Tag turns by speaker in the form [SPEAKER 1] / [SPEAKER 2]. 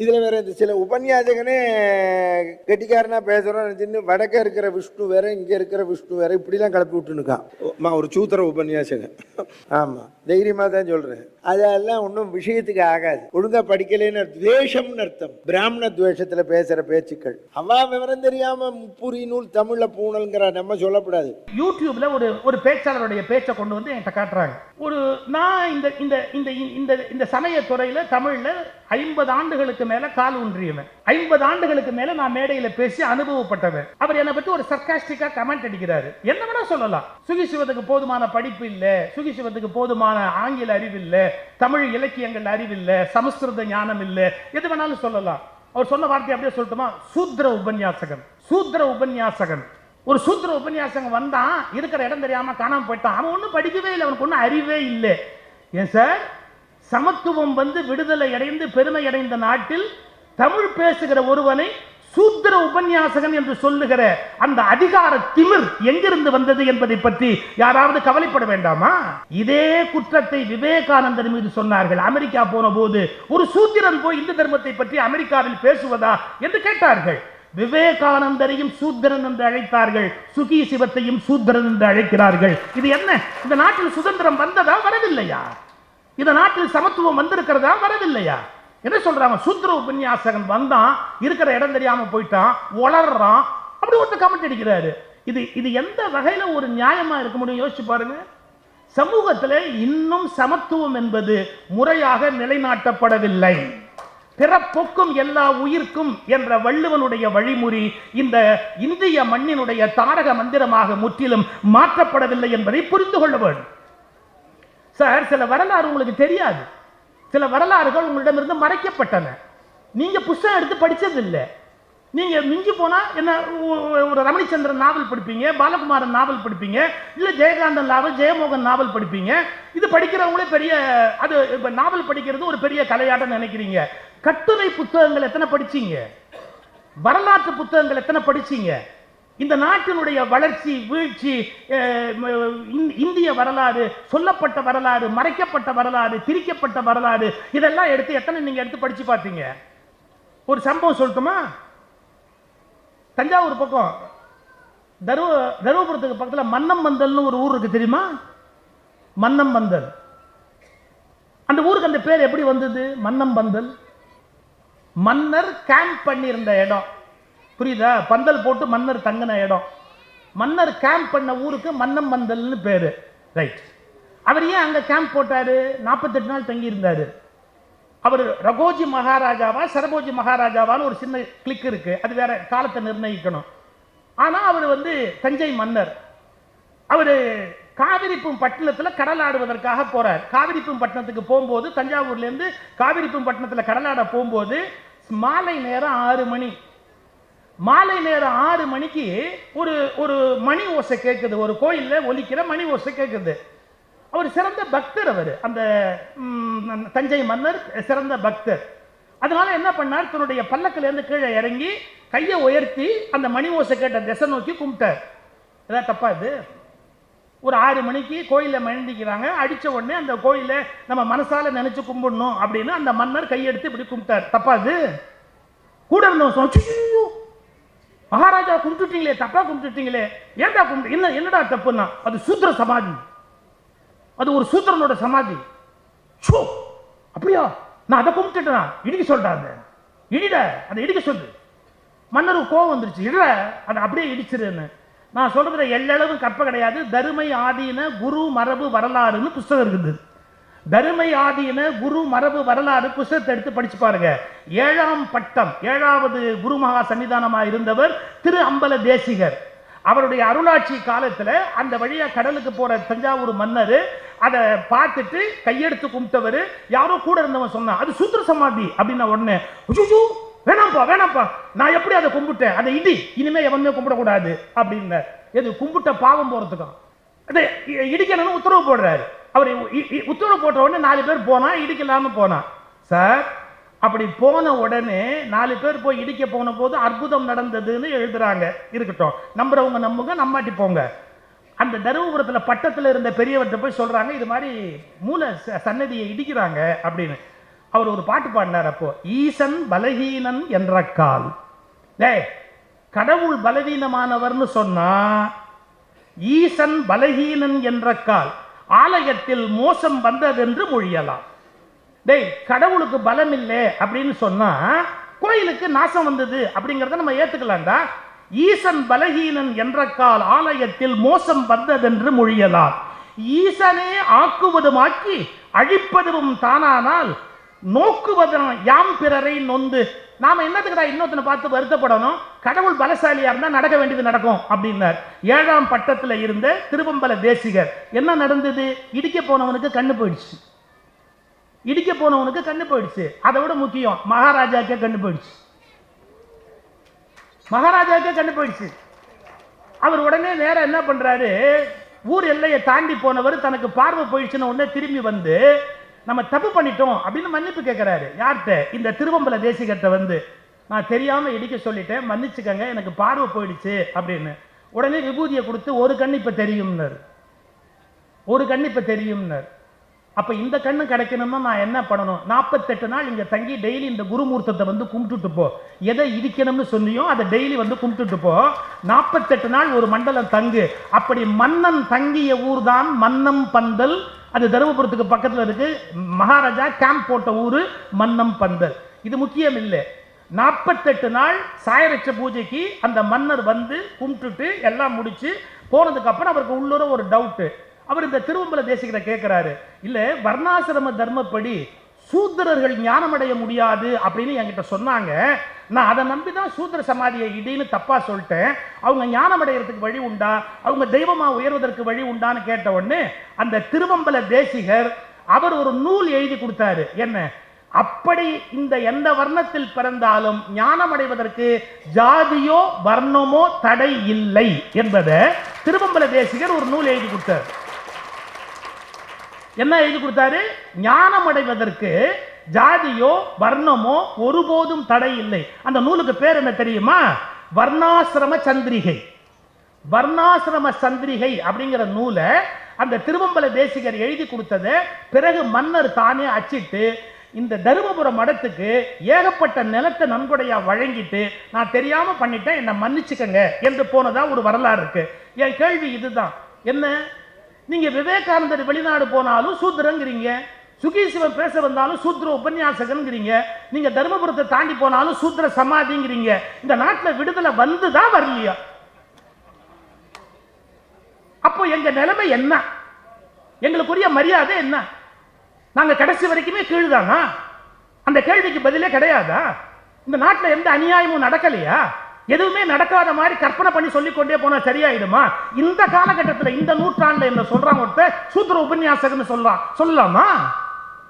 [SPEAKER 1] இதில் வேற இந்த சில உபன்யாசகனே கெட்டிக்காரனா பேசுகிறோம், வடக்க இருக்கிற விஷ்ணு வேற இங்கே இருக்கிற விஷ்ணு வேற இப்படிலாம் கிளப்பி விட்டுனுக்கான் ஒரு சூத்திர உபன்யாசகன். ஆமாம், தைரியமாக தான் சொல்கிறேன். அதெல்லாம் ஒன்றும் விஷயத்துக்கு ஆகாது. ஒழுங்காக படிக்கலைன்னு துவேஷம்னு அர்த்தம். பிராமண துவேஷத்தில் பேசுகிற பேச்சுக்கள் அவ்வா விவரம் தெரியாமல் முப்புரி நூல் தமிழில் பூணல்ங்கிற நம்ம சொல்லக்கூடாது.
[SPEAKER 2] யூடியூப்ல ஒரு பேச்சாளருடைய பேச்சை கொண்டு வந்து என்கிட்ட காட்டுறாங்க. நான் இந்த சமயத்துறையில் தமிழில் 50 ஆண்டுகளுக்கு மேல கால் ஊன்றியவன். 50 ஆண்டுகளுக்கு மேல நான் மேடையில பேசி அனுபவப்பட்டவன். அவர் என்னை பத்தி ஒரு சர்க்காஸ்டிக்கா கமெண்ட் அடிக்கிறாரு. என்ன வேணா சொல்லலாம். சுகிசிவத்துக்கு போதுமான படிப்பு இல்ல, சுகிசிவத்துக்கு போதுமான ஆங்கில அறிவு இல்ல, தமிழ் இலக்கியங்கள் அறிவு இல்ல, சமஸ்கிருத ஞானம் இல்ல, எது வேணாலும் சொல்லலாம். அவர் சொன்ன வார்த்தை அப்படியே சொல்லட்டுமா? சூத்ர உபன்யாசகன். சூத்ர உபன்யாசகன். ஒரு சூத்ர உபன்யாசகன் வந்தான், இருக்கிற இடம் தெரியாம காணாம போயிட்டான். அவன் ஒன்னும் படிக்கவே இல்லை, அவனுக்கு ஒன்னும் அறிவே இல்லை. ஏன் சார், சமத்துவம் விடுதலை அடைந்து பெருமை அடைந்த நாட்டில் தமிழ் பேசுகிற ஒருவனை சூத்திர உபன்யாசகன் என்று சொல்லுகிற அந்த அதிகார திமிர் எங்கிருந்து வந்தது என்பதை பற்றி யாராவது கவலைப்பட வேண்டாமா? இதே குற்றத்தை விவேகானந்தர் மீது சொன்னார்கள். அமெரிக்கா போன போது ஒரு சூத்திரன் போய் இந்து தர்மத்தை பற்றி அமெரிக்காவில் பேசுவதா என்று கேட்டார்கள். விவேகானந்தரையும் சூத்திரன் என்று அழைத்தார்கள், சுகி சிவத்தையும் சூத்திரன் என்று அழைக்கிறார்கள். இது என்ன? இந்த நாட்டில் சுதந்திரம் வந்ததா வரவில்லையா? இந்த நாட்டில் சமத்துவம் வந்திருக்கிறதா வரவில்லையா? என்ன சொல்றாங்க? சூத்திர உபன்யாசகன் வந்தான், இருக்கிற இடம் தெரியாம போயிட்டான், வளர்றான், அப்படி ஒருத்தர் கமெண்ட் அடிக்கிறாரு. இது எந்த வகையில ஒரு நியாயமா இருக்க முடியும்? யோசிச்சு பாருங்க. சமூகத்தில் இன்னும் சமத்துவம் என்பது முறையாக நிலைநாட்டப்படவில்லை. பிறப்புக்கும் எல்லா உயிர்க்கும் என்ற வள்ளுவனுடைய வழிமுறை இந்த இந்திய மண்ணினுடைய தாரக மந்திரமாக முற்றிலும் மாற்றப்படவில்லை என்பதை புரிந்து கொள்ள வேண்டும். சார், சில வரலாறு உங்களுக்கு தெரியாது. சில வரலாறுகள் உங்களிடமிருந்து மறைக்கப்பட்டன. நீங்க புத்தகம் எடுத்து படிச்சது இல்லை. நீங்க மிஞ்சி போனா என்ன, ஒரு ரமணிச்சந்திரன் நாவல் படிப்பீங்க, பாலகுமாரன் நாவல் படிப்பீங்க, இல்ல ஜெயகாந்தன் நாவல், ஜெயமோகன் நாவல் படிப்பீங்க. இது படிக்கிறவங்களே பெரிய, அது நாவல் படிக்கிறது ஒரு பெரிய கலையாட்டம் நினைக்கிறீங்க. கட்டுரை புத்தகங்கள் எத்தனை படிச்சீங்க? வரலாற்று புத்தகங்கள் எத்தனை படிச்சீங்க? இந்த நாட்டினுடைய வளர்ச்சி, வீழ்ச்சி, இந்திய வரலாறு, சொல்லப்பட்ட வரலாறு, மறைக்கப்பட்ட வரலாறு, திரிக்கப்பட்ட வரலாறு, இதெல்லாம் எடுத்து எத்தனை நீங்க எடுத்து படிச்சு பார்த்தீங்க? ஒரு சம்பவம் சொல்லட்டுமா? தஞ்சாவூர் பக்கம் தருமபுரத்துக்கு பக்கத்தில் மன்னம்பந்தல்னு ஒரு ஊர் இருக்கு, தெரியுமா? மன்னம்பந்தல். அந்த ஊருக்கு அந்த பேர் எப்படி வந்தது? மன்னம்பந்தல். மன்னர் கேம்ப் பண்ணியிருந்த இடம், புரியுதா? பந்தல் போட்டு மன்னர் தங்கின இடம். மன்னர் கேம்ப் பண்ண ஊருக்கு மன்னம்பந்தல்னு பேரு. ரைட். அவர் ஏன் அங்க கேம்ப் போட்டாரு? 48 நாள் தங்கி இருந்தாரு. அவர் ரகோஜி மகாராஜாவா சரபோஜி மகாராஜாவான்னு ஒரு சின்ன கிளிக் இருக்கு, அது வேற காலத்தை நிர்ணயிக்கணும். ஆனா அவர் தஞ்சை மன்னர். அவர் காவிரிப்பும் பட்டணத்தில் கடலாடுவதற்காக போறார். காவிரிப்பும் பட்டணத்துக்கு போகும்போது, தஞ்சாவூர்ல இருந்து காவிரிப்பும் பட்டணத்தில் கடலாட போகும்போது மாலை நேரம் 6 மணி. மாலை நேரம் 6 மணிக்கு ஒரு மணி ஓசை கேட்குது. ஒரு கோயில்ல ஒலிக்கிற மணி ஓசை கேட்குது. அவர் சிறந்த பக்தர். அவர் அந்த தஞ்சை மன்னர் சிறந்த பக்தர். அதனால என்ன பண்ணார்? தன்னுடைய பல்லக்கில இருந்து கீழே இறங்கி கையை உயர்த்தி அந்த மணி ஓசை கேட்ட திசை நோக்கி கும்பிட்டார். ஏதாவது தப்பா? இது ஒரு 6 மணிக்கு கோயில மழந்திக்கிறாங்க. அடிச்ச உடனே அந்த கோயில நம்ம மனசால நினைச்சு கும்பிடணும் அப்படின்னு அந்த மன்னர் கையெடுத்து இப்படி கும்பிட்டார். தப்பா? இது கூட இருந்தவன் மகாராஜா கும்பிட்டுட்டீங்களே, தப்பா கும்பிட்டுட்டீங்களே, ஏன்டா கும்பிட்டு, என்னடா தப்புன்னா, அது சூத்திர சமாதி, அது ஒரு சூத்திரனோட சமாதி. அப்படியா? நான் அதை கும்பிட்டுட்டேன், இடிக்க சொல்றாங்க, இடிட அதை இடிக்க சொல்லு. மன்னருக்கு கோபம் வந்துருச்சு, இட அதை அப்படியே இடிச்சிருன்னு. நான் சொல்றதுல எல்லளவும் கற்ப கிடையாது. தருமை ஆதீன குரு மரபு வரலாறுன்னு புஸ்தகம் இருக்குது. தருமை ஆதீன குரு மரபு வரலாறு புஸ்தகத்தை எடுத்து படிச்சு பாருங்க. 7ஆம் பட்டம் 7வது குருமகா சன்னிதானமாக இருந்தவர் திரு அம்பல தேசிகர். அவருடைய அருளாட்சி காலத்துல அந்த வழியா கடலுக்கு போற தஞ்சாவூர் மன்னர் அதை பார்த்துட்டு கையெடுத்து கும்பிட்டவர். யாரோ கூட இருந்தவன் சொன்னான், அது சூத்திர சமாதி அப்படின்னா உடனே வேணாம்ப்பா வேணாம்ப்பா, நான் எப்படி அதை கும்பிட்டேன், அதை இடி, இனிமே எவனுமே கும்பிடக்கூடாது அப்படின்னு. எது கும்பிட்ட பாவம் போறதுக்கும் அதை இடிக்கணும்னு உத்தரவு போடுறாரு. அவர் உத்தரவு போட்ட உடனே 4 பேர் போனா, இடிக்கலாம போனா. சார், அப்படி போன உடனே 4 பேர் போய் இடிக்க போன போது அற்புதம் நடந்ததுன்னு எழுதுறாங்க. இருக்கட்டும், நம்புறவங்க நம்புங்க, நம்மாட்டி போங்க. அந்த தருமபுரத்துல பட்டத்துல இருந்த பெரியவர்கிட்ட போய் சொல்றாங்க, இது மாதிரி மூல சன்னதியை இடிக்கிறாங்க அப்படின்னு. அவர் ஒரு பாட்டு பாடினார் அப்போ, ஈசன் பலகீனன் என்ற கால். கடவுள் பலவீனமானவர்னு சொன்னா ஈசன் பலகீனன் என்ற கால், ஆலயத்தில் மோசம் வந்ததென்று மொழியலாம். கடவுளுக்கு பலம் இல்லை அப்படின்னு சொன்னா கோயிலுக்கு நாசம் வந்தது அப்படிங்கறத நம்ம ஏத்துக்கலாம்டா. ஈசன் பலகீனன் என்ற கால், ஆலயத்தில் மோசம் வந்ததென்று மொழியலாம். ஈசனே ஆக்குவதுமாக்கி அழிப்பதும் தானானால் நோக்குவதும் யாம் பிறரை நொந்து. நாம என்னத்துக்குடா இன்னொருத்தனை பார்த்து வருத்தப்படணும்? கடவுள் பலசாலியா இருந்தா நடக்க வேண்டியது நடக்கும் அப்படின்னார். 7ஆம் பட்டத்தில் இருந்த திருவம்பல தேசிகர். என்ன நடந்தது? இடிக்க போனவனுக்கு கண்ணு போயிடுச்சு. இடிக்க போனவனுக்கு கண்ணு போயிடுச்சு. அதை விட முக்கியம், மகாராஜாக்கே கண்ணு போயிடுச்சு. மகாராஜாக்கே கண்ணு போயிடுச்சு. அவர் உடனே நேர என்ன பண்றாரு, ஊர் எல்லையை தாண்டி போனவர் தனக்கு பார்வை போயிடுச்சுன்னு உடனே திரும்பி வந்து நம்ம தப்பு பண்ணிட்டோம் அப்படின்னு மன்னிப்பு கேட்கிறாரு. யார்கிட்ட? இந்த திருவம்பல தேசிகர்கிட்ட வந்து, நான் தெரியாம இடிக்க சொல்லிட்டேன், மன்னிச்சுக்கங்க, எனக்கு பார்வை போயிடுச்சு அப்படின்னு. உடனே விபூதியை கொடுத்து ஒரு கண்ணு இப்ப தெரியும்னார். ஒரு கண்ணு இப்ப தெரியும்னார். அப்ப இந்த கண்ணு கிடைக்கணும்னா நான் என்ன பண்ணணும்? 48 நாள் இங்க தங்கி டெய்லி இந்த குருமூர்த்தத்தை வந்து கும்பிட்டுட்டு போ. எதை இடிக்கணும்னு சொன்னியோ அதை டெய்லி வந்து கும்பிட்டுட்டு போ. 48 நாள் ஒரு மண்டலம் தங்கு. அப்படி மன்னன் தங்கிய ஊர் தான் மன்னம் பந்தல். அது தருமபுரத்துக்கு பக்கத்துல இருக்கு. மகாராஜா கேம்ப் போட்ட ஊரு மன்னம் பந்தல். இது முக்கியம் இல்லை. 48 நாள் சாயரட்ச பூஜைக்கு அந்த மன்னர் வந்து கும்பிட்டுட்டு எல்லாம் முடிச்சு போனதுக்கு அப்புறம் அவருக்கு உள்ளூர ஒரு டவுட். அவர் இந்த திருவம்பல தேசிகரை கேட்கிறாரு, இல்ல வர்ணாசிரம தர்மப்படி சூத்திரர்கள் ஞானமடைய முடியாது அப்படின்னு என்கிட்ட சொன்னாங்க. நான் அதை நம்பிதான் சூத்திர சமாதியை இடின்னு தப்பா சொல்லிட்டேன். அவங்க ஞானமடைகிறதுக்கு வழி உண்டா? அவங்க தெய்வமா உயர்வதற்கு வழி உண்டான்னு கேட்ட உடனே அந்த திருவம்பல தேசிகர் அவர் ஒரு நூல் எழுதி கொடுத்தாரு. என்ன? அப்படி இந்த எந்த வர்ணத்தில் பிறந்தாலும் ஞானமடைவதற்கு ஜாதியோ வர்ணமோ தடை இல்லை என்பதை திருவம்பல தேசிகர் ஒரு நூல் எழுதி கொடுத்தார். என்ன எழுதி கொடுத்தாரு? ஞானம் அடைவதற்கு ஜாதியோ வர்ணமோ ஒருபோதும் தடை இல்லை. அந்த நூலுக்கு பேர் என்ன தெரியுமா? வர்ணாசிரம சந்திரிகை. வர்ணாசிரம சந்திரிகை அப்படிங்கிற நூலை அந்த திருவம்பல தேசிகர் எழுதி கொடுத்தத பிறகு மன்னர் தானே அச்சிட்டு இந்த தருமபுரம் மடத்துக்கு ஏகப்பட்ட நிலத்தை நன்கொடையா வழங்கிட்டு, நான் தெரியாம பண்ணிட்டேன், என்ன மன்னிச்சுக்கங்க என்று போனதா ஒரு வரலாறு இருக்கு. என் கேள்வி இதுதான். என்ன? நீங்க விவேகானந்தர் வெளிநாடு போனாலும் சூத்திரங்கிறீங்க, சுகீசிவன் பேச வந்தாலும் சூத்திர உபன்யாசகங்கிறீங்க, நீங்க தர்மபுரத்தை தாண்டி போனாலும் சூத்திர சமாதிங்கிறீங்க. இந்த நாட்டில் விடுதலை வந்துதான் வரலையா? அப்போ எங்க நிலைமை என்ன? எங்களுக்குரிய மரியாதை என்ன? நாங்க கடைசி வரைக்குமே கீழ்தானா? அந்த கேள்விக்கு பதிலே கிடையாதா? இந்த நாட்டில் எந்த அநியாயமும் நடக்கலையா? எதுவுமே நடக்காத மாதிரி கற்பனை பண்ணி சொல்லிக்கொண்டே போனா சரியாயிடுமா? இந்த காலகட்டத்தில் இந்த நூற்றாண்டுல என்ன சொல்றாங்க, ஒருத்தர் சூத்திர உபன்யாசகன்னு சொல்லலாமா?